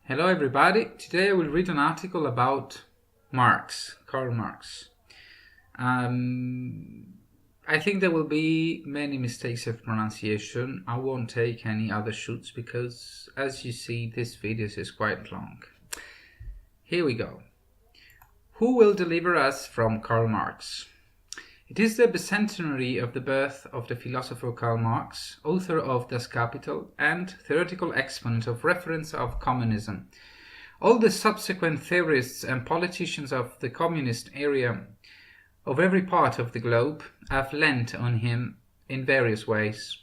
Hello everybody, today I will read an article about Marx, Karl Marx. I think there will be many mistakes of pronunciation. I won't take any other shoots because, as you see, this video is quite long. Here we go. Who will deliver us from Karl Marx? It is the bicentenary of the birth of the philosopher Karl Marx, author of Das Kapital and theoretical exponent of reference of communism. All the subsequent theorists and politicians of the communist area of every part of the globe have lent on him in various ways.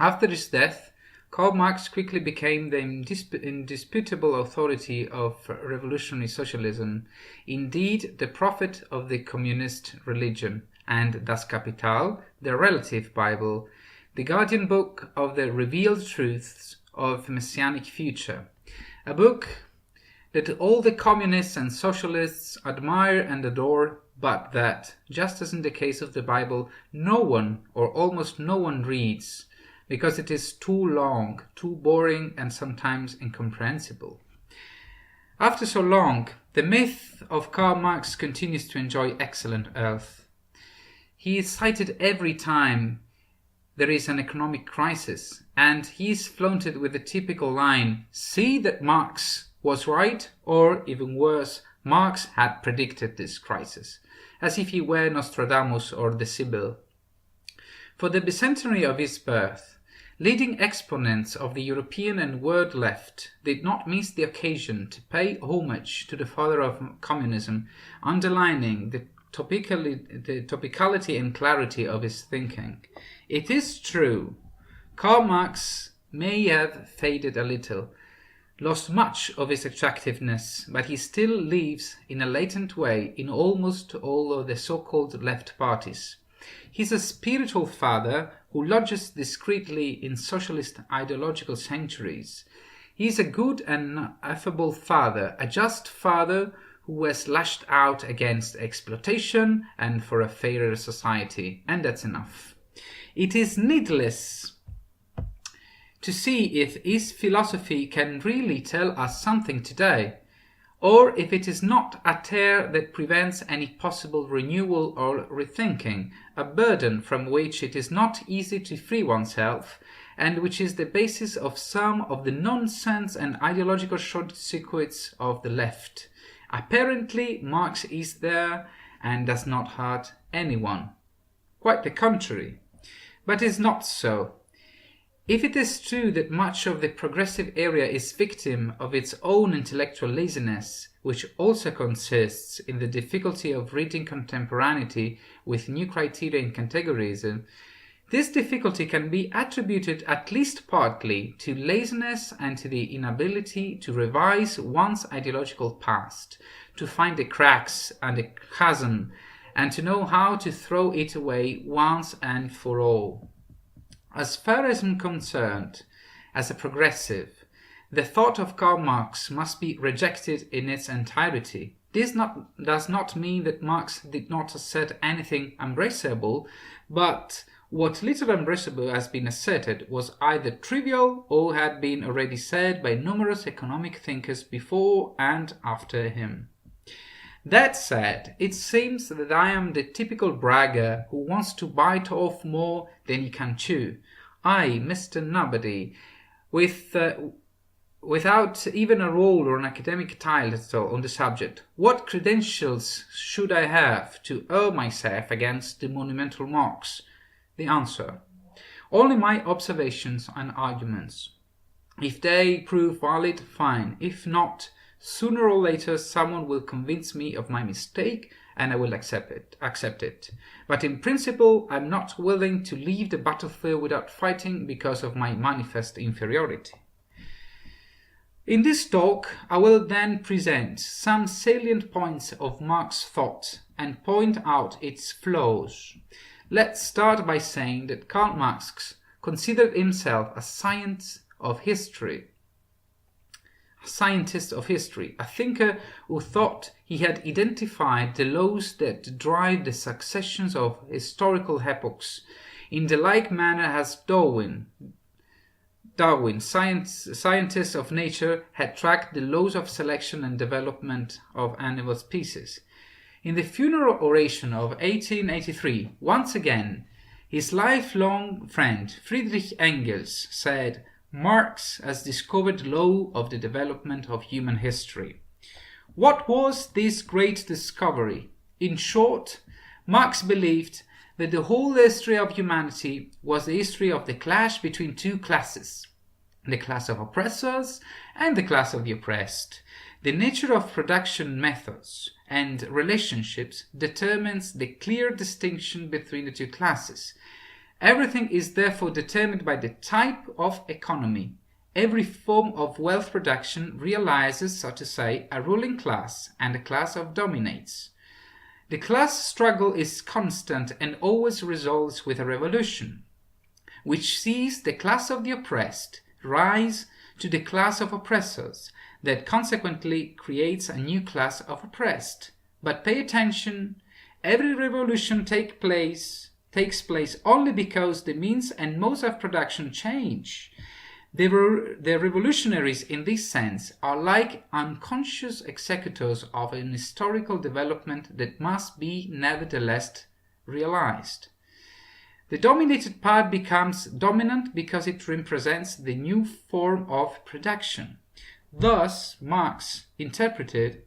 After his death, Karl Marx quickly became the indisputable authority of revolutionary socialism, indeed the prophet of the communist religion, and Das Kapital, the relative Bible, the guardian book of the revealed truths of messianic future, a book that all the communists and socialists admire and adore, but that, just as in the case of the Bible, no one or almost no one reads, because it is too long, too boring, and sometimes incomprehensible. After so long, the myth of Karl Marx continues to enjoy excellent health. He is cited every time there is an economic crisis, and he is flaunted with the typical line, "See that Marx was right," or even worse, "Marx had predicted this crisis," as if he were Nostradamus or the Sibyl. For the bicentenary of his birth, leading exponents of the European and world left did not miss the occasion to pay homage to the father of communism, underlining the topicality and clarity of his thinking. It is true, Karl Marx may have faded a little, lost much of his attractiveness, but he still lives in a latent way in almost all of the so-called left parties. He's a spiritual father who lodges discreetly in socialist ideological sanctuaries. He's a good and affable father, a just father who has lashed out against exploitation and for a fairer society, and that's enough. It is needless to see if his philosophy can really tell us something today, or if it is not a tear that prevents any possible renewal or rethinking, a burden from which it is not easy to free oneself, and which is the basis of some of the nonsense and ideological short circuits of the left. Apparently, Marx is there and does not hurt anyone. Quite the contrary. But it's not so. If it is true that much of the progressive area is victim of its own intellectual laziness, which also consists in the difficulty of reading contemporaneity with new criteria and categories, this difficulty can be attributed at least partly to laziness and to the inability to revise one's ideological past, to find the cracks and the chasm, and to know how to throw it away once and for all. As far as I'm concerned, as a progressive, the thought of Karl Marx must be rejected in its entirety. This does not mean that Marx did not assert anything embraceable, but what little embraceable has been asserted was either trivial or had been already said by numerous economic thinkers before and after him. That said, it seems that I am the typical bragger who wants to bite off more than he can chew. I, Mr. Nobody, without even a role or an academic title on the subject. What credentials should I have to owe myself against the monumental Marx? The answer: only my observations and arguments. If they prove valid, fine. If not, sooner or later someone will convince me of my mistake and I will accept it. But in principle, I'm not willing to leave the battlefield without fighting because of my manifest inferiority. In this talk, I will then present some salient points of Marx's thought and point out its flaws. Let's start by saying that Karl Marx considered himself a scientist of history, a thinker who thought he had identified the laws that drive the successions of historical epochs, in the like manner as Darwin Darwin, scientist of nature, had tracked the laws of selection and development of animal species. In the funeral oration of 1883, once again, his lifelong friend Friedrich Engels said, "Marx has discovered the law of the development of human history." What was this great discovery? In short, Marx believed that the whole history of humanity was the history of the clash between two classes, the class of oppressors and the class of the oppressed. The nature of production methods and relationships determines the clear distinction between the two classes. Everything is therefore determined by the type of economy. Every form of wealth production realizes, so to say, a ruling class and a class of dominates. The class struggle is constant and always resolves with a revolution, which sees the class of the oppressed rise to the class of oppressors, that consequently creates a new class of oppressed. But pay attention, every revolution takes place only because the means and modes of production change. The revolutionaries in this sense are like unconscious executors of an historical development that must be nevertheless realized. The dominated part becomes dominant because it represents the new form of production. Thus, Marx interpreted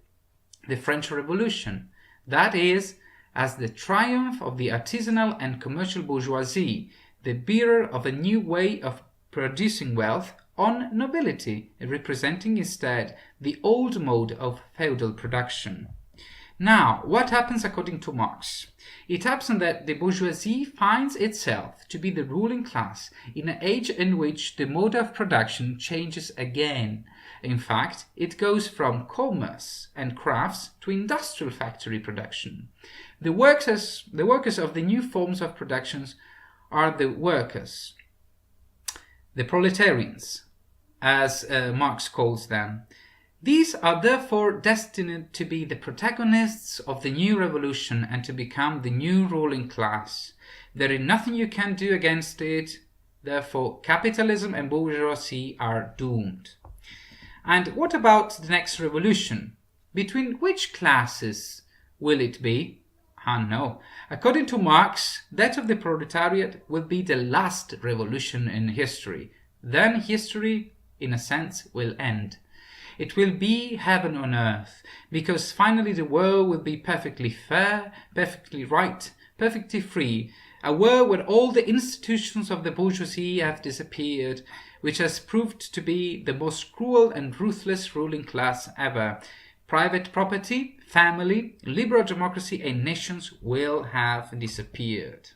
the French Revolution, that is, as the triumph of the artisanal and commercial bourgeoisie, the bearer of a new way of producing wealth on nobility, representing instead the old mode of feudal production. Now, what happens according to Marx? It happens that the bourgeoisie finds itself to be the ruling class in an age in which the mode of production changes again. In fact, it goes from commerce and crafts to industrial factory production. The workers of the new forms of productions are the workers, the proletarians, as Marx calls them. These are therefore destined to be the protagonists of the new revolution and to become the new ruling class. There is nothing you can do against it, therefore capitalism and bourgeoisie are doomed. And what about the next revolution? Between which classes will it be? No. According to Marx, that of the proletariat will be the last revolution in history. Then history, in a sense, will end. It will be heaven on earth, because finally the world will be perfectly fair, perfectly right, perfectly free, a world where all the institutions of the bourgeoisie have disappeared, which has proved to be the most cruel and ruthless ruling class ever. Private property, family, liberal democracy and nations will have disappeared.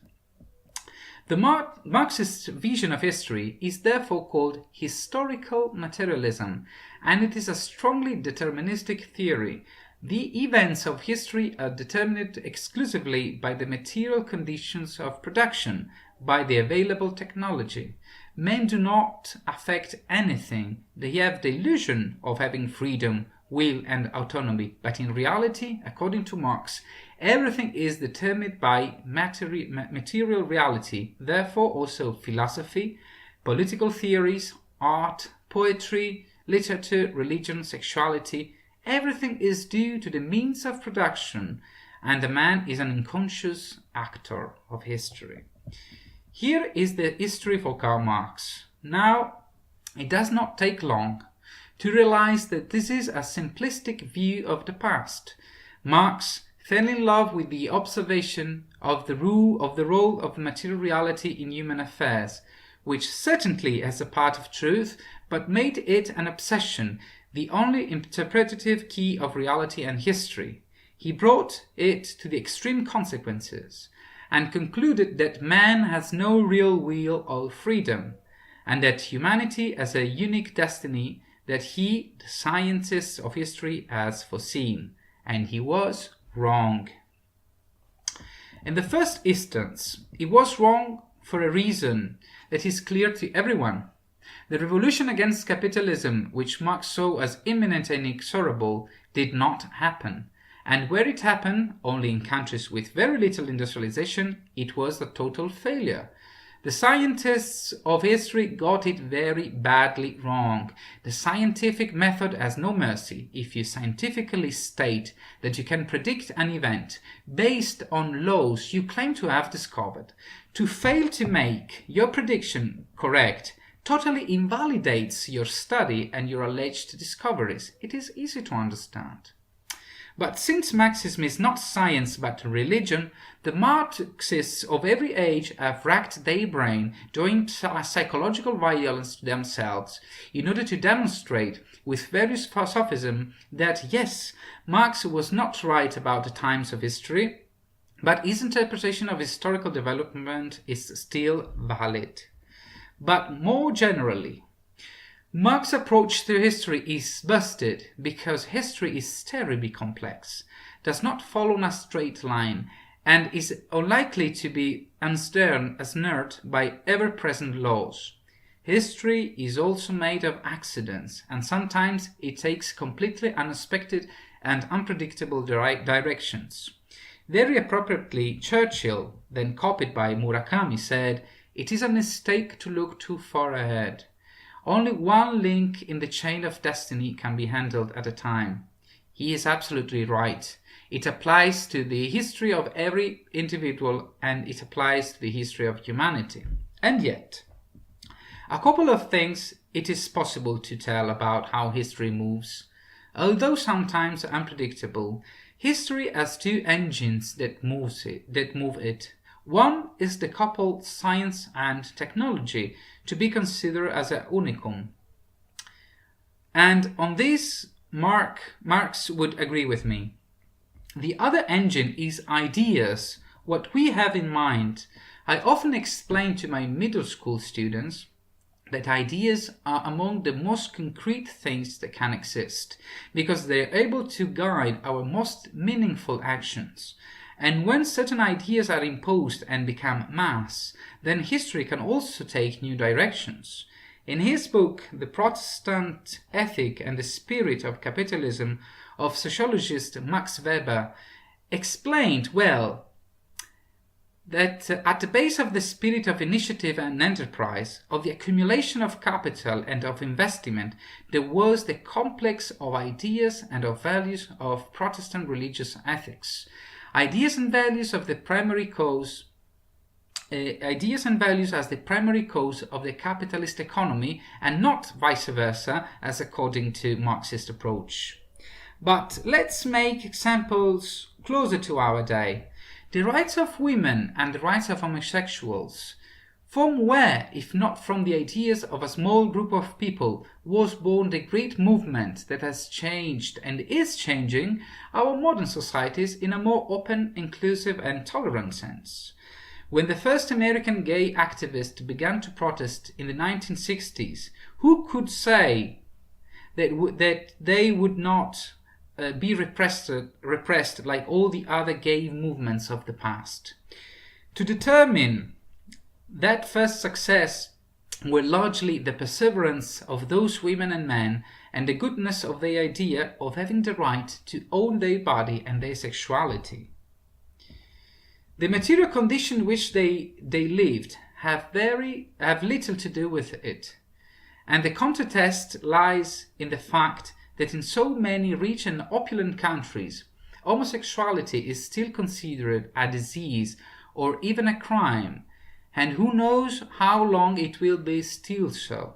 The Marxist vision of history is therefore called historical materialism, and it is a strongly deterministic theory. The events of history are determined exclusively by the material conditions of production, by the available technology. Men do not affect anything. They have the illusion of having freedom, will and autonomy, but in reality, according to Marx, everything is determined by material reality. Therefore also philosophy, political theories, art, poetry, literature, religion, sexuality, everything is due to the means of production, and the man is an unconscious actor of history. Here is the history for Karl Marx. Now, it does not take long to realize that this is a simplistic view of the past. Marx fell in love with the observation of the role of material reality in human affairs, which certainly has a part of truth, but made it an obsession, the only interpretative key of reality and history. He brought it to the extreme consequences, and concluded that man has no real will or freedom, and that humanity has a unique destiny that he, the scientist of history, has foreseen. And he was wrong. In the first instance, he was wrong for a reason that is clear to everyone. The revolution against capitalism, which Marx saw as imminent and inexorable, did not happen. And where it happened, only in countries with very little industrialization, it was a total failure. The scientists of history got it very badly wrong. The scientific method has no mercy. If you scientifically state that you can predict an event based on laws you claim to have discovered, to fail to make your prediction correct totally invalidates your study and your alleged discoveries. It is easy to understand. But since Marxism is not science but religion, the Marxists of every age have racked their brain doing psychological violence to themselves in order to demonstrate with various sophism that yes, Marx was not right about the times of history, but his interpretation of historical development is still valid. But more generally, Marx's approach to history is busted because history is terribly complex, does not follow on a straight line, and is unlikely to be unsnared by ever-present laws. History is also made of accidents, and sometimes it takes completely unexpected and unpredictable directions. Very appropriately, Churchill, then copied by Murakami, said, "It is a mistake to look too far ahead. Only one link in the chain of destiny can be handled at a time." He is absolutely right. It applies to the history of every individual and it applies to the history of humanity. And yet, a couple of things it is possible to tell about how history moves. Although sometimes unpredictable, history has two engines that move it. One is the coupled science and technology, to be considered as a unicum. And on this, Marx would agree with me. The other engine is ideas, what we have in mind. I often explain to my middle school students that ideas are among the most concrete things that can exist, because they are able to guide our most meaningful actions. And when certain ideas are imposed and become mass, then history can also take new directions. In his book, The Protestant Ethic and the Spirit of Capitalism, of sociologist Max Weber, explained well that at the base of the spirit of initiative and enterprise, of the accumulation of capital and of investment, there was the complex of ideas and of values of Protestant religious ethics. Ideas and values as the primary cause of the capitalist economy, and not vice versa, as according to Marxist approach. But let's make examples closer to our day. The rights of women and the rights of homosexuals. From where, if not from the ideas of a small group of people, was born the great movement that has changed and is changing our modern societies in a more open, inclusive and tolerant sense. When the first American gay activists began to protest in the 1960s, who could say that they would not be repressed like all the other gay movements of the past? To determine that first success were largely the perseverance of those women and men and the goodness of the idea of having the right to own their body and their sexuality. The material condition in which they lived have little to do with it, and the contest lies in the fact that in so many rich and opulent countries, homosexuality is still considered a disease or even a crime, and who knows how long it will be still so.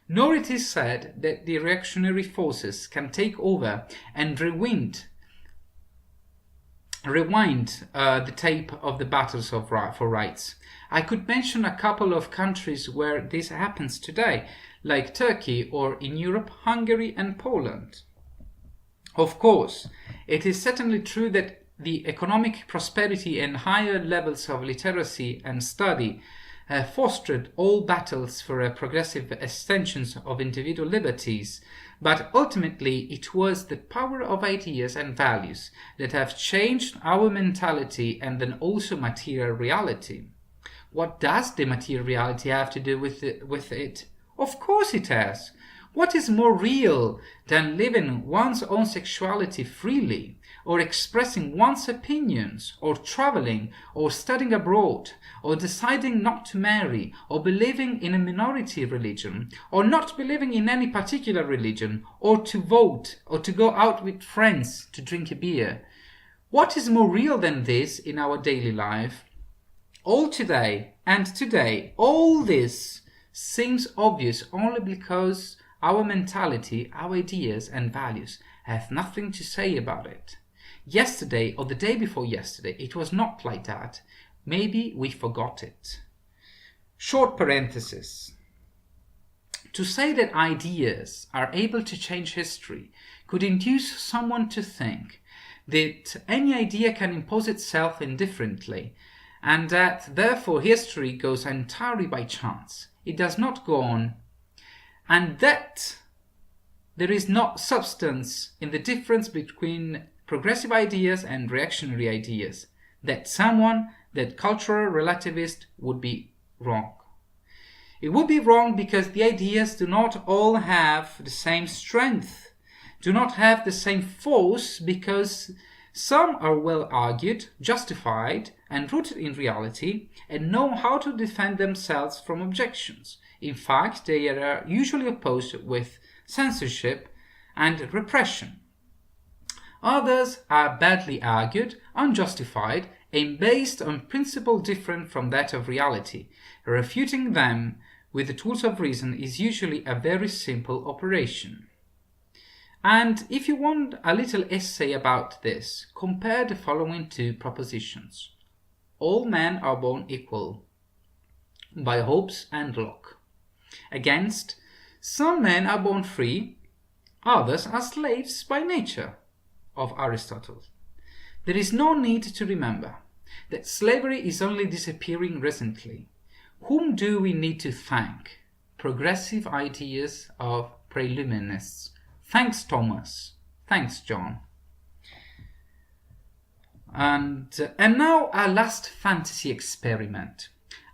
Nor it is said that the reactionary forces can take over and rewind the tape of the battles for rights. I could mention a couple of countries where this happens today, like Turkey, or in Europe, Hungary and Poland. Of course, it is certainly true that the economic prosperity and higher levels of literacy and study fostered all battles for progressive extensions of individual liberties, but ultimately it was the power of ideas and values that have changed our mentality and then also material reality. What does the material reality have to do with it? Of course it has. What is more real than living one's own sexuality freely, or expressing one's opinions, or traveling, or studying abroad, or deciding not to marry, or believing in a minority religion, or not believing in any particular religion, or to vote, or to go out with friends to drink a beer? What is more real than this in our daily life? All today, all this seems obvious only because our mentality, our ideas and values have nothing to say about it. Yesterday or the day before yesterday, it was not like that. Maybe we forgot it. Short parenthesis. To say that ideas are able to change history could induce someone to think that any idea can impose itself indifferently, and that therefore history goes entirely by chance. It does not go on, and that there is no substance in the difference between progressive ideas and reactionary ideas, that cultural relativist would be wrong. It would be wrong because the ideas do not all have the same strength, do not have the same force, because some are well argued, justified, and rooted in reality, and know how to defend themselves from objections. In fact, they are usually opposed with censorship and repression. Others are badly argued, unjustified, and based on principle different from that of reality. Refuting them with the tools of reason is usually a very simple operation. And if you want a little essay about this, compare the following two propositions. All men are born equal, by Hobbes and Locke. Against, some men are born free, others are slaves by nature, of Aristotle. There is no need to remember that slavery is only disappearing recently. Whom do we need to thank? Progressive ideas of preluminists. Thanks, Thomas. Thanks, John. And now our last fantasy experiment.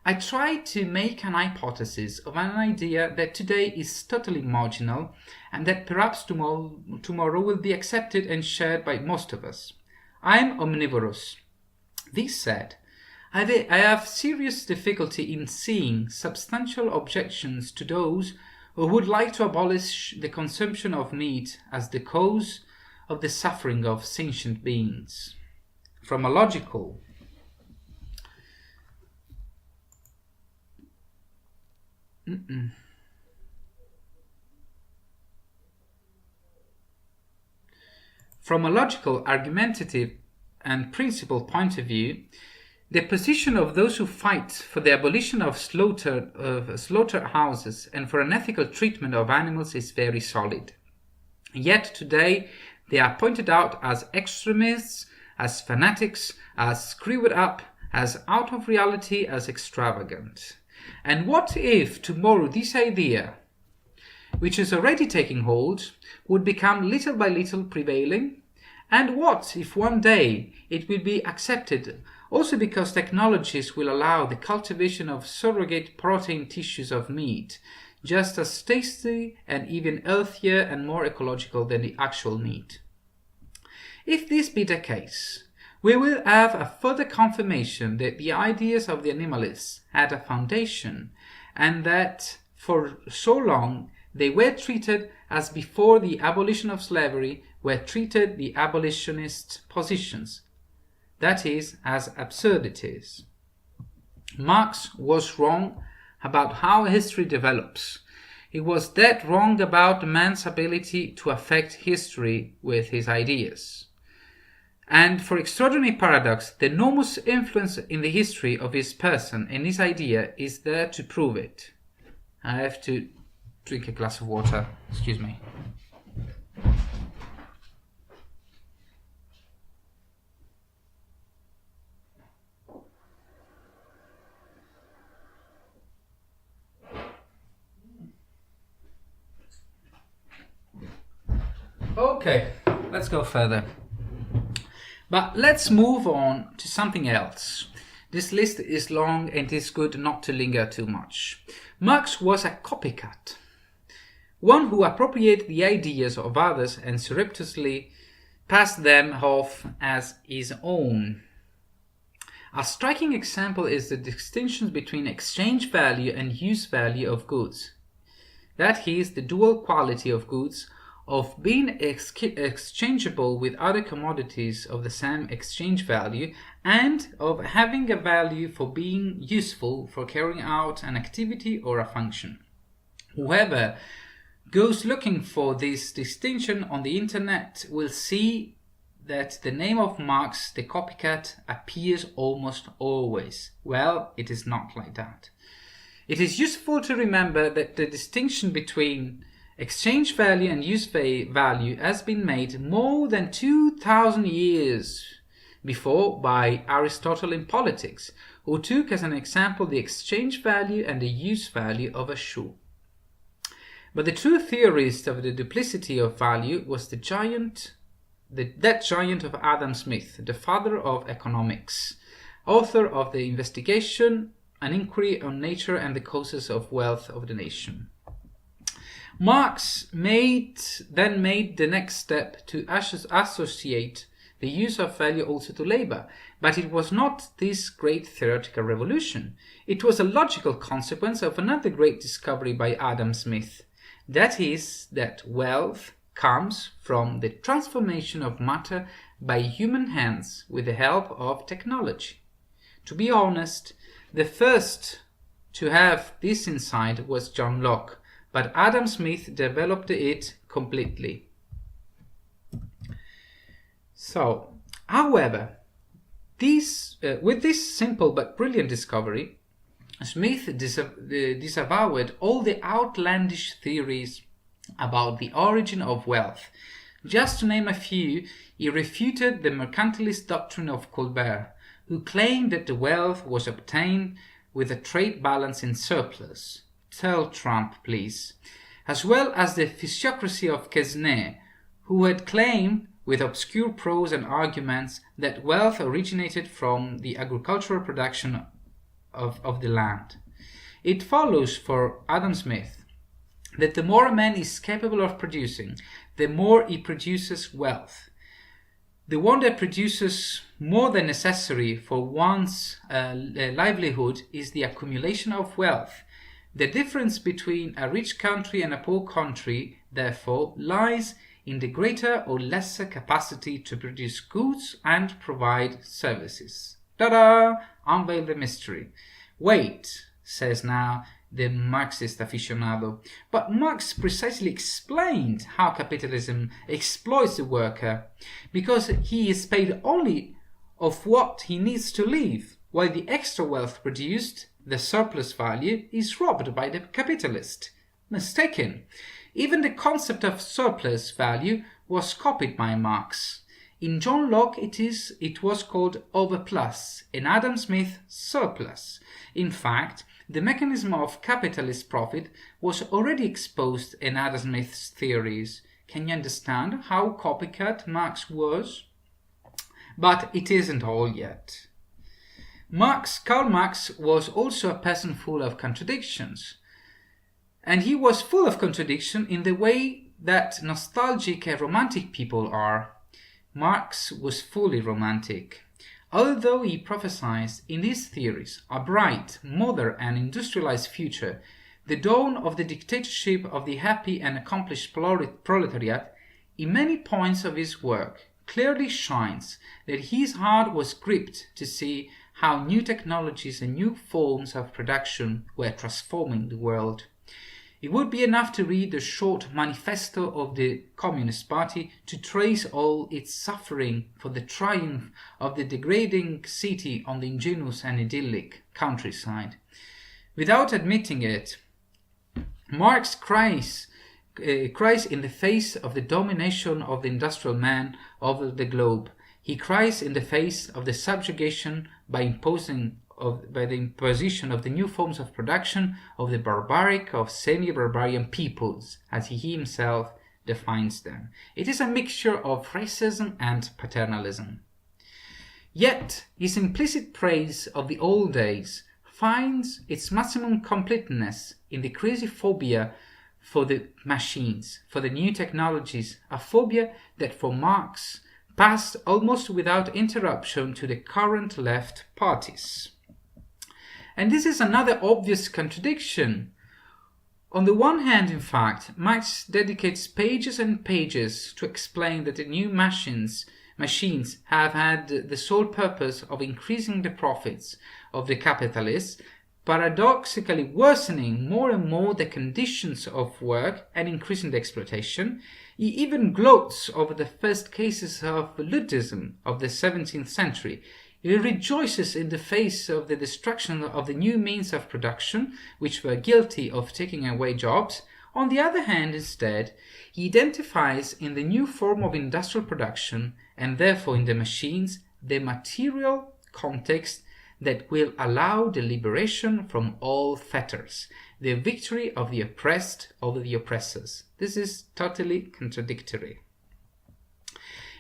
I tried to make an hypothesis of an idea that today is totally marginal and that perhaps tomorrow will be accepted and shared by most of us. I am omnivorous. This said, I have serious difficulty in seeing substantial objections to those who would like to abolish the consumption of meat as the cause of the suffering of sentient beings. From a logical argumentative and principled point of view, the position of those who fight for the abolition of slaughterhouses and for an ethical treatment of animals is very solid. Yet today they are pointed out as extremists, as fanatics, as screwed up, as out of reality, as extravagant. And what if tomorrow this idea, which is already taking hold, would become little by little prevailing? And what if one day it will be accepted also because technologies will allow the cultivation of surrogate protein tissues of meat, just as tasty and even healthier and more ecological than the actual meat? If this be the case, we will have a further confirmation that the ideas of the animalists had a foundation, and that for so long they were treated as before the abolition of slavery were treated the abolitionist positions, that is, as absurdities. Marx was wrong about how history develops. He was dead wrong about man's ability to affect history with his ideas. And for extraordinary paradox, the enormous influence in the history of his person and his idea is there to prove it. I have to drink a glass of water. Excuse me. Okay, let's go further. But let's move on to something else. This list is long and it is good not to linger too much. Marx was a copycat. one who appropriates the ideas of others and surreptitiously passes them off as his own. A striking example is the distinction between exchange value and use value of goods. That is, the dual quality of goods, of being exchangeable with other commodities of the same exchange value, and of having a value for being useful for carrying out an activity or a function. Whoever goes looking for this distinction on the internet will see that the name of Marx, the copycat, appears almost always. Well, it is not like that. It is useful to remember that the distinction between exchange value and use value has been made more than 2,000 years before by Aristotle in Politics, who took as an example the exchange value and the use value of a shoe. But the true theorist of the duplicity of value was that giant of Adam Smith, the father of economics, author of the Investigation, an inquiry on nature and the causes of wealth of the nation. Marx then made the next step to associate the use of value also to labor, but it was not this great theoretical revolution. It was a logical consequence of another great discovery by Adam Smith. That is, that wealth comes from the transformation of matter by human hands with the help of technology. To be honest, the first to have this insight was John Locke, but Adam Smith developed it completely. So, however, with this simple but brilliant discovery, Smith disavowed all the outlandish theories about the origin of wealth. Just to name a few, he refuted the mercantilist doctrine of Colbert, who claimed that the wealth was obtained with a trade balance in surplus. Tell Trump, please. As well as the physiocracy of Quesnay, who had claimed, with obscure prose and arguments, that wealth originated from the agricultural production of the land. It follows for Adam Smith that the more a man is capable of producing, the more he produces wealth. The one that produces more than necessary for one's livelihood is the accumulation of wealth. The difference between a rich country and a poor country, therefore, lies in the greater or lesser capacity to produce goods and provide services. Ta-da! Unveil the mystery. Wait, says now the Marxist aficionado, but Marx precisely explained how capitalism exploits the worker, because he is paid only of what he needs to live, while the extra wealth produced, the surplus value, is robbed by the capitalist. Mistaken. Even the concept of surplus value was copied by Marx. In John Locke it was called overplus, in Adam Smith surplus. In fact, the mechanism of capitalist profit was already exposed in Adam Smith's theories. Can you understand how copycat Marx was? But it isn't all yet. Karl Marx was also a person full of contradictions. And he was full of contradiction in the way that nostalgic and romantic people are. Marx was fully romantic. Although he prophesied in his theories a bright, modern and industrialized future, the dawn of the dictatorship of the happy and accomplished proletariat, in many points of his work clearly shines that his heart was gripped to see how new technologies and new forms of production were transforming the world. It would be enough to read the short manifesto of the Communist Party to trace all its suffering for the triumph of the degrading city on the ingenuous and idyllic countryside. Without admitting it, Marx cries in the face of the domination of the industrial man over the globe. He cries in the face of the subjugation by the imposition of the new forms of production of the barbaric, of semi-barbarian peoples, as he himself defines them. It is a mixture of racism and paternalism. Yet, his implicit praise of the old days finds its maximum completeness in the crazy phobia for the machines, for the new technologies, a phobia that for Marx passed almost without interruption to the current left parties. And this is another obvious contradiction. On the one hand, in fact, Marx dedicates pages and pages to explain that the new machines have had the sole purpose of increasing the profits of the capitalists, paradoxically worsening more and more the conditions of work and increasing the exploitation. He even gloats over the first cases of Luddism of the 17th century. He rejoices in the face of the destruction of the new means of production, which were guilty of taking away jobs. On the other hand, instead, he identifies in the new form of industrial production, and therefore in the machines, the material context that will allow the liberation from all fetters, the victory of the oppressed over the oppressors. This is totally contradictory.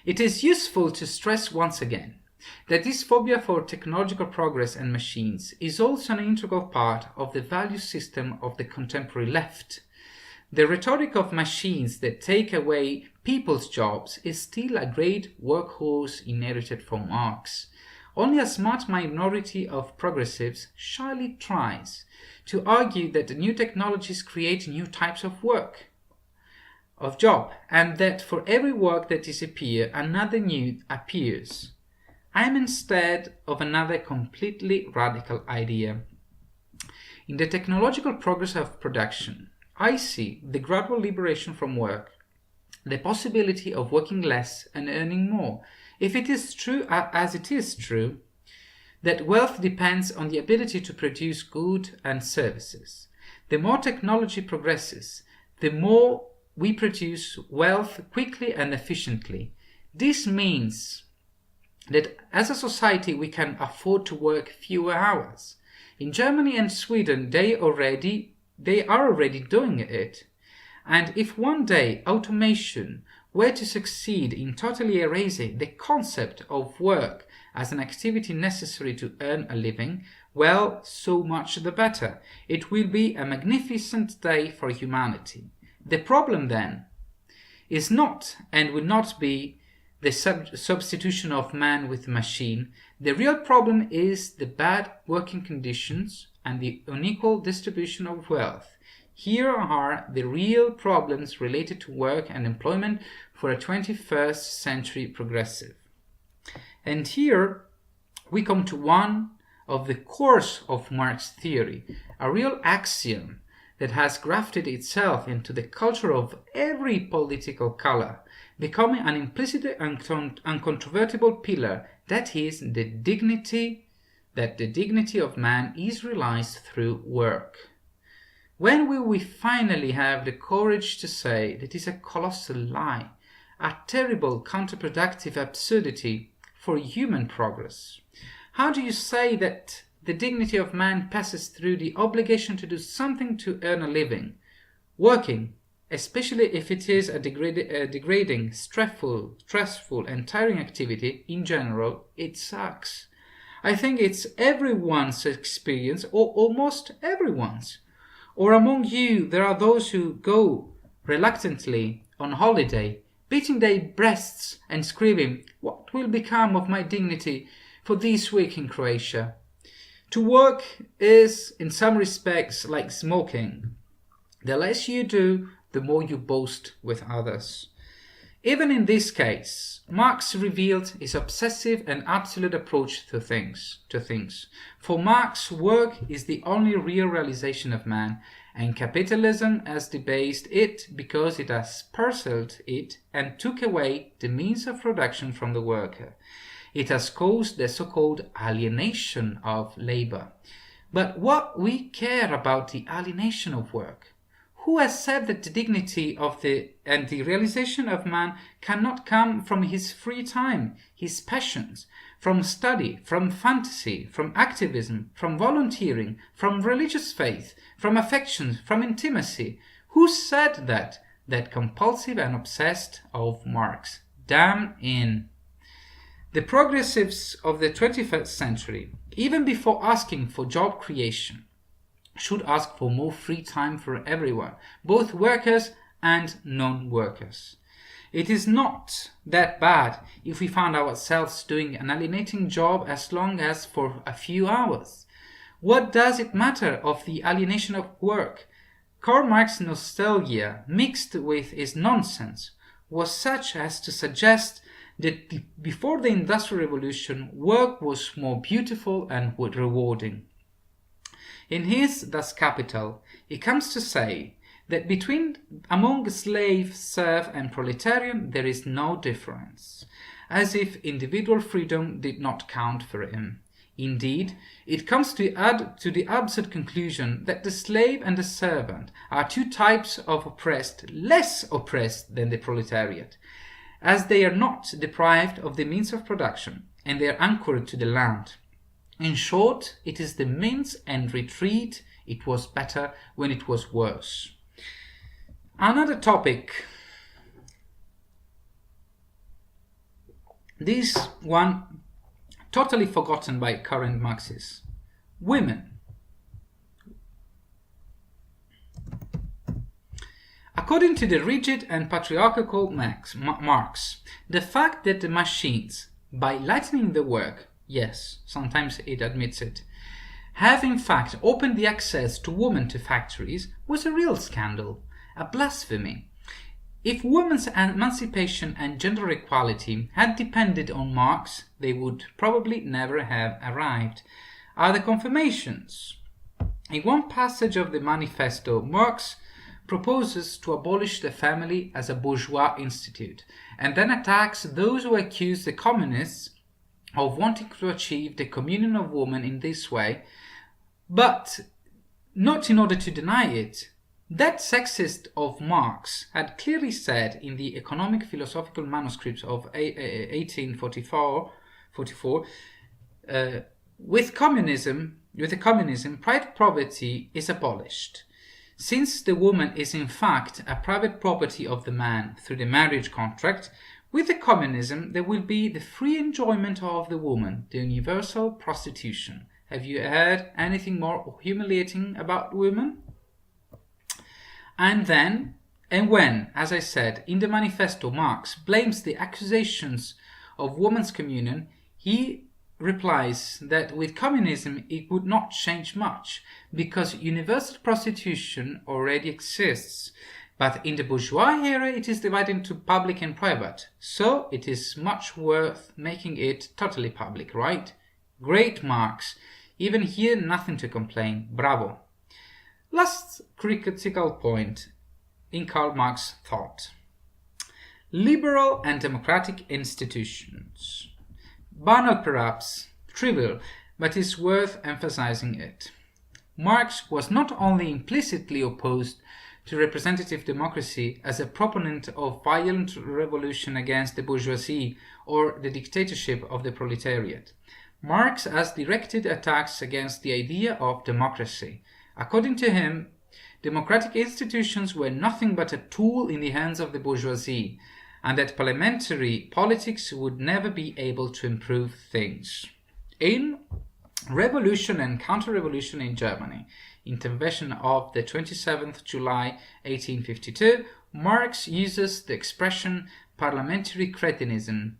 It is useful to stress once again that this phobia for technological progress and machines is also an integral part of the value system of the contemporary left. The rhetoric of machines that take away people's jobs is still a great workhorse inherited from Marx. Only a smart minority of progressives shyly tries to argue that the new technologies create new types of work, of job, and that for every work that disappears, another new appears. I am instead of another completely radical idea. In the technological progress of production, I see the gradual liberation from work, the possibility of working less and earning more. If it is true, as it is true, that wealth depends on the ability to produce goods and services, the more technology progresses, the more we produce wealth quickly and efficiently. This means that as a society we can afford to work fewer hours. In Germany and Sweden, they are already doing it. And if one day automation were to succeed in totally erasing the concept of work as an activity necessary to earn a living, well, so much the better. It will be a magnificent day for humanity. The problem then is not and will not be the substitution of man with machine. The real problem is the bad working conditions and the unequal distribution of wealth. Here are the real problems related to work and employment for a 21st century progressive. And here we come to one of the cores of Marx theory, a real axiom that has grafted itself into the culture of every political color, becoming an implicit and uncontrovertible pillar, that is, the dignity of man is realized through work. When will we finally have the courage to say that it is a colossal lie, a terrible counterproductive absurdity for human progress? How do you say that the dignity of man passes through the obligation to do something to earn a living? Working, especially if it is a degrading, stressful and tiring activity, in general, it sucks. I think it's everyone's experience, or almost everyone's. Or among you, there are those who go reluctantly on holiday, beating their breasts and screaming, "What will become of my dignity for this week in Croatia?" To work is, in some respects, like smoking. The less you do, the more you boast with others. Even in this case, Marx revealed his obsessive and absolute approach to things. For Marx, work is the only real realization of man, and capitalism has debased it because it has parceled it and took away the means of production from the worker. It has caused the so-called alienation of labor. But what we care about the alienation of work? Who has said that the dignity of the realization of man cannot come from his free time, his passions, from study, from fantasy, from activism, from volunteering, from religious faith, from affections, from intimacy? Who said that? That compulsive and obsessed of Marx. Damn in. The progressives of the 21st century, even before asking for job creation, should ask for more free time for everyone, both workers and non-workers. It is not that bad if we find ourselves doing an alienating job as long as for a few hours. What does it matter of the alienation of work? Karl Marx's nostalgia, mixed with his nonsense, was such as to suggest that before the Industrial Revolution, work was more beautiful and rewarding. In his Das Kapital, he comes to say that among slave, serf and proletarian there is no difference, as if individual freedom did not count for him. Indeed, it comes to add to the absurd conclusion that the slave and the servant are two types of oppressed, less oppressed than the proletariat, as they are not deprived of the means of production, and they are anchored to the land. In short, it is the means and retreat. It was better when it was worse. Another topic. This one totally forgotten by current Marxists. Women. According to the rigid and patriarchal Marx, the fact that the machines, by lightening the work, yes, sometimes it admits it, have in fact opened the access to women to factories was a real scandal, a blasphemy. If women's emancipation and gender equality had depended on Marx, they would probably never have arrived. Are the confirmations? In one passage of the manifesto, Marx proposes to abolish the family as a bourgeois institute, and then attacks those who accuse the communists of wanting to achieve the communion of women in this way, but not in order to deny it. That sexist of Marx had clearly said in the economic philosophical manuscripts of 1844, with communism, private property is abolished. Since the woman is in fact a private property of the man through the marriage contract, with the communism there will be the free enjoyment of the woman, the universal prostitution. Have you heard anything more humiliating about women? And when, as I said, in the manifesto Marx blames the accusations of women's communion, he replies that with communism it would not change much, because universal prostitution already exists. But in the bourgeois era it is divided into public and private, so it is much worth making it totally public, right? Great Marx. Even here nothing to complain. Bravo. Last critical point in Karl Marx's thought. Liberal and democratic institutions. Banal perhaps, trivial, but is worth emphasizing it. Marx was not only implicitly opposed to representative democracy as a proponent of violent revolution against the bourgeoisie or the dictatorship of the proletariat. Marx has directed attacks against the idea of democracy. According to him, democratic institutions were nothing but a tool in the hands of the bourgeoisie, and that parliamentary politics would never be able to improve things. In Revolution and Counter-Revolution in Germany, intervention of the 27th July 1852, Marx uses the expression parliamentary cretinism,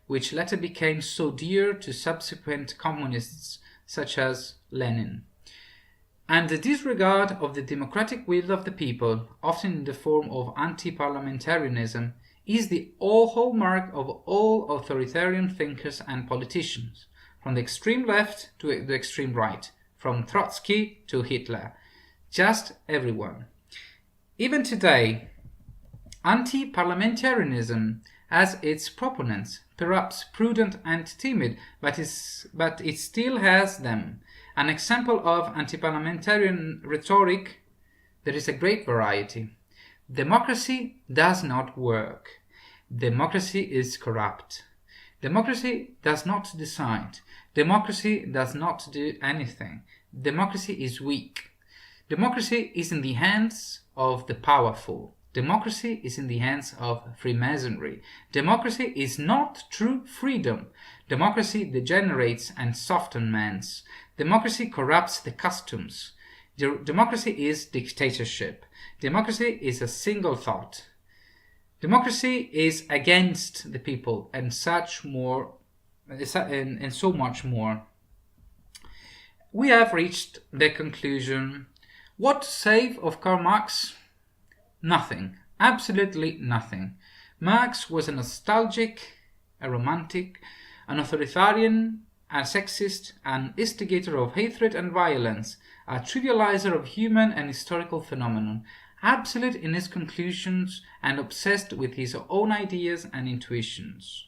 which later became so dear to subsequent communists such as Lenin. And the disregard of the democratic will of the people, often in the form of anti-parliamentarianism, is the hallmark of all authoritarian thinkers and politicians, from the extreme left to the extreme right, from Trotsky to Hitler, just everyone. Even today, anti-parliamentarianism has its proponents, perhaps prudent and timid, but it still has them. An example of anti-parliamentarian rhetoric, there is a great variety. Democracy does not work. Democracy is corrupt. Democracy does not decide. Democracy does not do anything. Democracy is weak. Democracy is in the hands of the powerful. Democracy is in the hands of Freemasonry. Democracy is not true freedom. Democracy degenerates and softens men. Democracy corrupts the customs. Democracy is dictatorship. Democracy is a single thought. Democracy is against the people, and such more, and so much more. We have reached the conclusion. What to say of Karl Marx? Nothing. Absolutely nothing. Marx was a nostalgic, a romantic, an authoritarian, a sexist, an instigator of hatred and violence, a trivializer of human and historical phenomenon, absolute in his conclusions and obsessed with his own ideas and intuitions.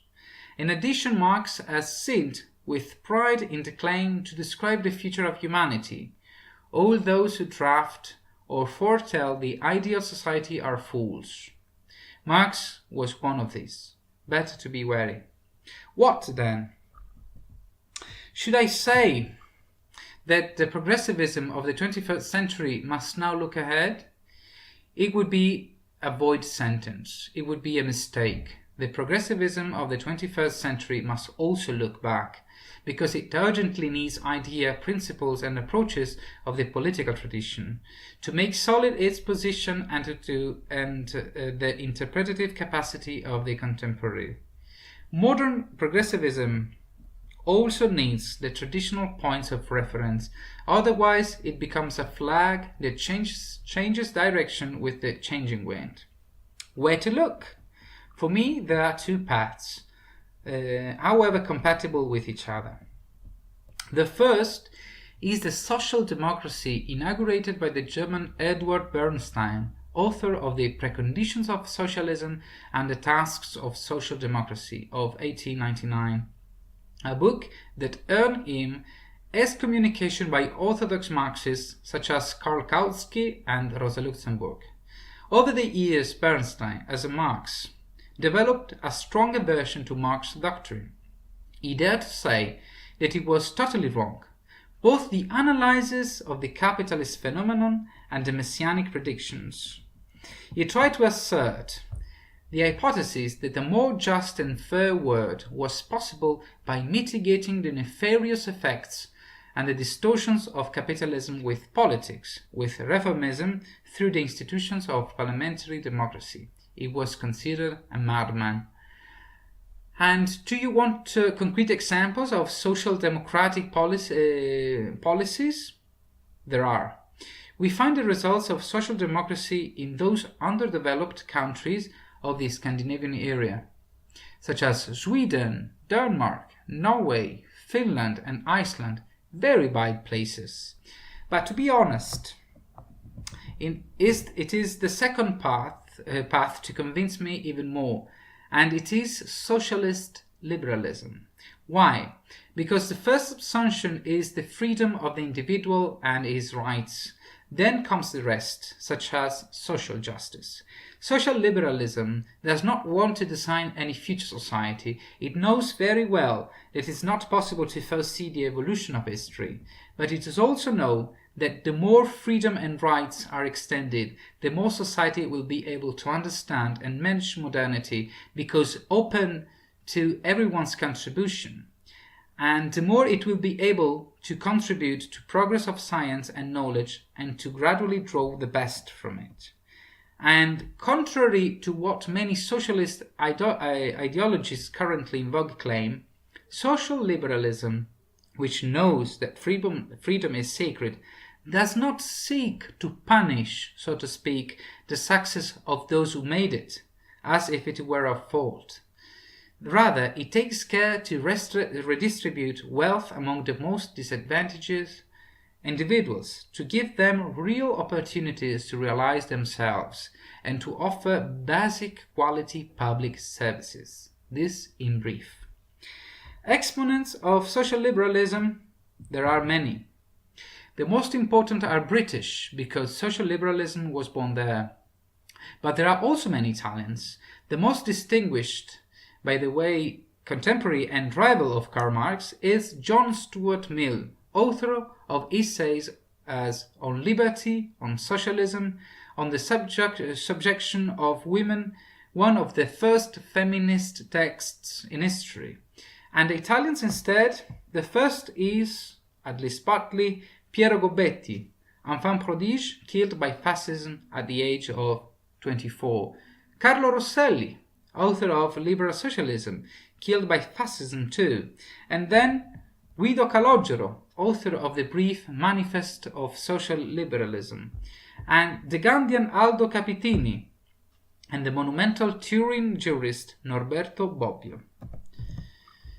In addition, Marx has sinned with pride in the claim to describe the future of humanity. All those who draft or foretell the ideal society are fools. Marx was one of these. Better to be wary. What then? Should I say that the progressivism of the 21st century must now look ahead? It would be a void sentence. It would be a mistake. The progressivism of the 21st century must also look back, because it urgently needs idea, principles and approaches of the political tradition to make solid its position and the interpretative capacity of the contemporary. Modern progressivism also needs the traditional points of reference, otherwise it becomes a flag that changes direction with the changing wind. Where to look? For me, there are two paths, however compatible with each other. The first is the social democracy inaugurated by the German Edward Bernstein, author of The Preconditions of Socialism and the Tasks of Social Democracy of 1899, a book that earned him excommunication by orthodox Marxists such as Karl Kautsky and Rosa Luxemburg. Over the years, Bernstein, as a Marx, developed a strong aversion to Marx's doctrine. He dared to say that it was totally wrong, both the analysis of the capitalist phenomenon and the messianic predictions. He tried to assert the hypothesis that a more just and fair world was possible by mitigating the nefarious effects and the distortions of capitalism with politics, with reformism through the institutions of parliamentary democracy. He was considered a madman. And do you want concrete examples of social democratic policies? There are. We find the results of social democracy in those underdeveloped countries of the Scandinavian area, such as Sweden, Denmark, Norway, Finland and Iceland, very wide places. But to be honest, it is the second path to convince me even more, and it is socialist liberalism. Why? Because the first assumption is the freedom of the individual and his rights. Then comes the rest, such as social justice. Social liberalism does not want to design any future society. It knows very well that it is not possible to foresee the evolution of history, but it does also know that the more freedom and rights are extended, the more society will be able to understand and manage modernity, because open to everyone's contribution. And the more it will be able to contribute to progress of science and knowledge and to gradually draw the best from it. And contrary to what many socialist ideologies currently in vogue claim, social liberalism, which knows that freedom is sacred, does not seek to punish, so to speak, the success of those who made it, as if it were a fault. Rather, it takes care to redistribute wealth among the most disadvantaged individuals, to give them real opportunities to realize themselves, and to offer basic quality public services. This in brief. Exponents of social liberalism, there are many. The most important are British, because social liberalism was born there. But there are also many Italians. The most distinguished, by the way, contemporary and rival of Karl Marx, is John Stuart Mill, author of essays as On Liberty, on Socialism, on the subjection of women, one of the first feminist texts in history. And the Italians instead, the first is, at least partly, Piero Gobetti, enfant prodige, killed by fascism at the age of 24. Carlo Rosselli, author of Liberal Socialism, killed by fascism too. And then Guido Calogero, author of the brief Manifest of Social Liberalism. And the Gandhian Aldo Capitini, and the monumental Turin jurist Norberto Bobbio.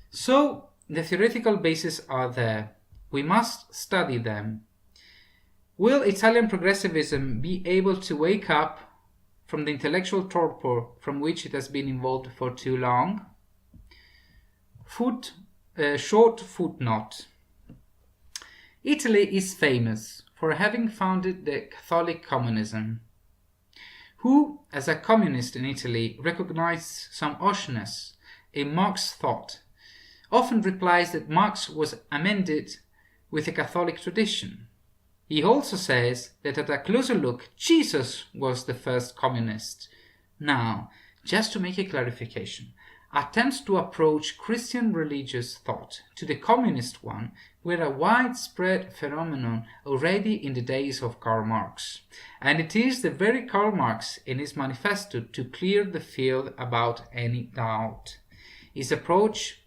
So, the theoretical bases are there. We must study them. Will Italian progressivism be able to wake up from the intellectual torpor from which it has been involved for too long? Short footnote. Italy is famous for having founded the Catholic communism. Who, as a communist in Italy, recognized some harshness in Marx's thought, often replies that Marx was amended with the Catholic tradition. He also says that at a closer look, Jesus was the first communist. Now, just to make a clarification, attempts to approach Christian religious thought to the communist one were a widespread phenomenon already in the days of Karl Marx. And it is the very Karl Marx in his manifesto to clear the field about any doubt. This approach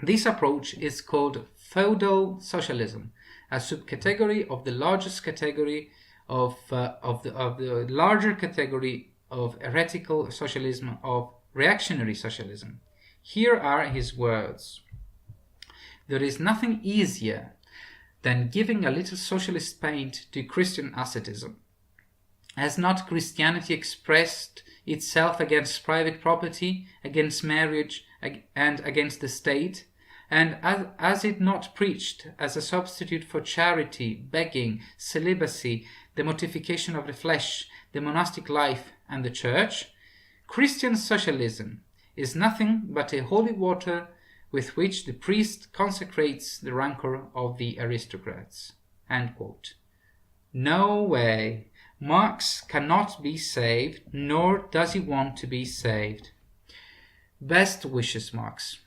is called feudal socialism, a subcategory of the largest category of the larger category of heretical socialism, of reactionary socialism. Here are his words. There is nothing easier than giving a little socialist paint to Christian asceticism. Has not Christianity expressed itself against private property, against marriage, and against the state? And has it not preached as a substitute for charity, begging, celibacy, the mortification of the flesh, the monastic life, and the church? Christian socialism is nothing but a holy water with which the priest consecrates the rancor of the aristocrats. End quote. No way. Marx cannot be saved, nor does he want to be saved. Best wishes, Marx.